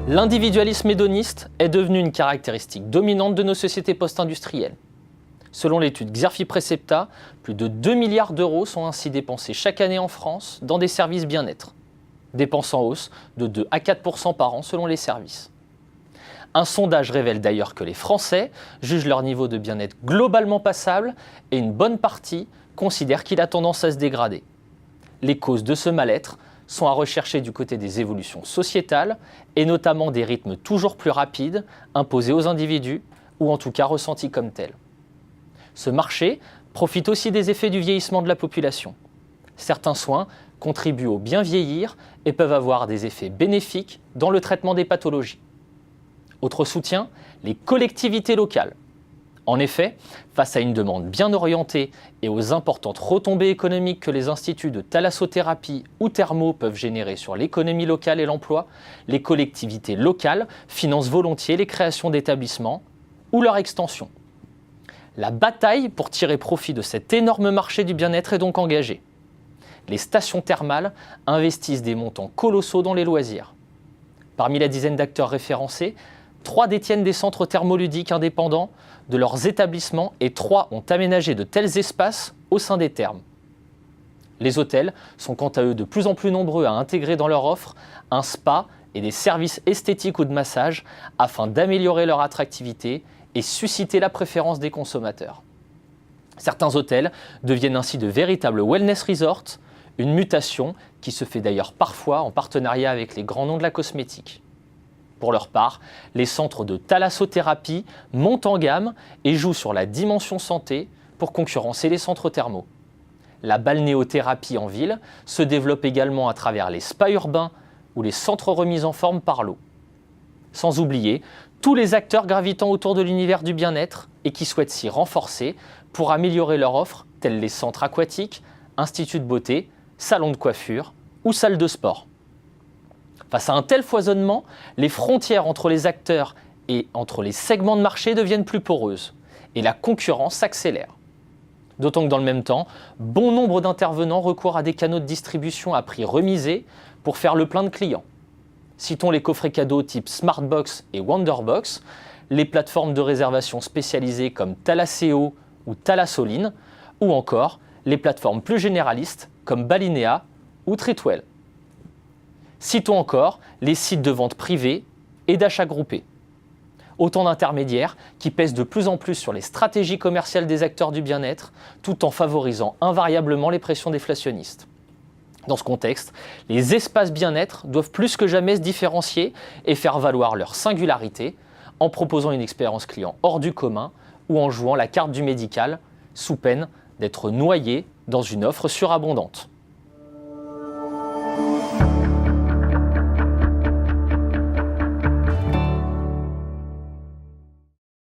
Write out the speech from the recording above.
L'individualisme hédoniste est devenu une caractéristique dominante de nos sociétés post-industrielles. Selon l'étude Xerfi Precepta, plus de 2 milliards d'euros sont ainsi dépensés chaque année en France dans des services bien-être. Dépenses en hausse de 2 à 4% par an selon les services. Un sondage révèle d'ailleurs que les Français jugent leur niveau de bien-être globalement passable et une bonne partie considère qu'il a tendance à se dégrader. Les causes de ce mal-être sont à rechercher du côté des évolutions sociétales et notamment des rythmes toujours plus rapides imposés aux individus ou en tout cas ressentis comme tels. Ce marché profite aussi des effets du vieillissement de la population. Certains soins contribuent au bien vieillir et peuvent avoir des effets bénéfiques dans le traitement des pathologies. Autre soutien, les collectivités locales. En effet, face à une demande bien orientée et aux importantes retombées économiques que les instituts de thalassothérapie ou thermo peuvent générer sur l'économie locale et l'emploi, les collectivités locales financent volontiers les créations d'établissements ou leur extension. La bataille pour tirer profit de cet énorme marché du bien-être est donc engagée. Les stations thermales investissent des montants colossaux dans les loisirs. Parmi la dizaine d'acteurs référencés, 3 détiennent des centres thermoludiques indépendants de leurs établissements et 3 ont aménagé de tels espaces au sein des thermes. Les hôtels sont quant à eux de plus en plus nombreux à intégrer dans leur offre un spa et des services esthétiques ou de massage afin d'améliorer leur attractivité et susciter la préférence des consommateurs. Certains hôtels deviennent ainsi de véritables wellness resorts, une mutation qui se fait d'ailleurs parfois en partenariat avec les grands noms de la cosmétique. Pour leur part, les centres de thalassothérapie montent en gamme et jouent sur la dimension santé pour concurrencer les centres thermaux. La balnéothérapie en ville se développe également à travers les spas urbains ou les centres remis en forme par l'eau. Sans oublier tous les acteurs gravitant autour de l'univers du bien-être et qui souhaitent s'y renforcer pour améliorer leur offre, tels les centres aquatiques, instituts de beauté, salons de coiffure ou salles de sport. Face à un tel foisonnement, les frontières entre les acteurs et entre les segments de marché deviennent plus poreuses et la concurrence s'accélère. D'autant que dans le même temps, bon nombre d'intervenants recourent à des canaux de distribution à prix remisés pour faire le plein de clients. Citons les coffrets cadeaux type Smartbox et Wonderbox, les plateformes de réservation spécialisées comme Thalasseo ou Thalassoline, ou encore les plateformes plus généralistes comme Balinea ou Treatwell. Citons encore les sites de vente privés et d'achat groupé. Autant d'intermédiaires qui pèsent de plus en plus sur les stratégies commerciales des acteurs du bien-être, tout en favorisant invariablement les pressions déflationnistes. Dans ce contexte, les espaces bien-être doivent plus que jamais se différencier et faire valoir leur singularité en proposant une expérience client hors du commun ou en jouant la carte du médical, sous peine d'être noyés dans une offre surabondante.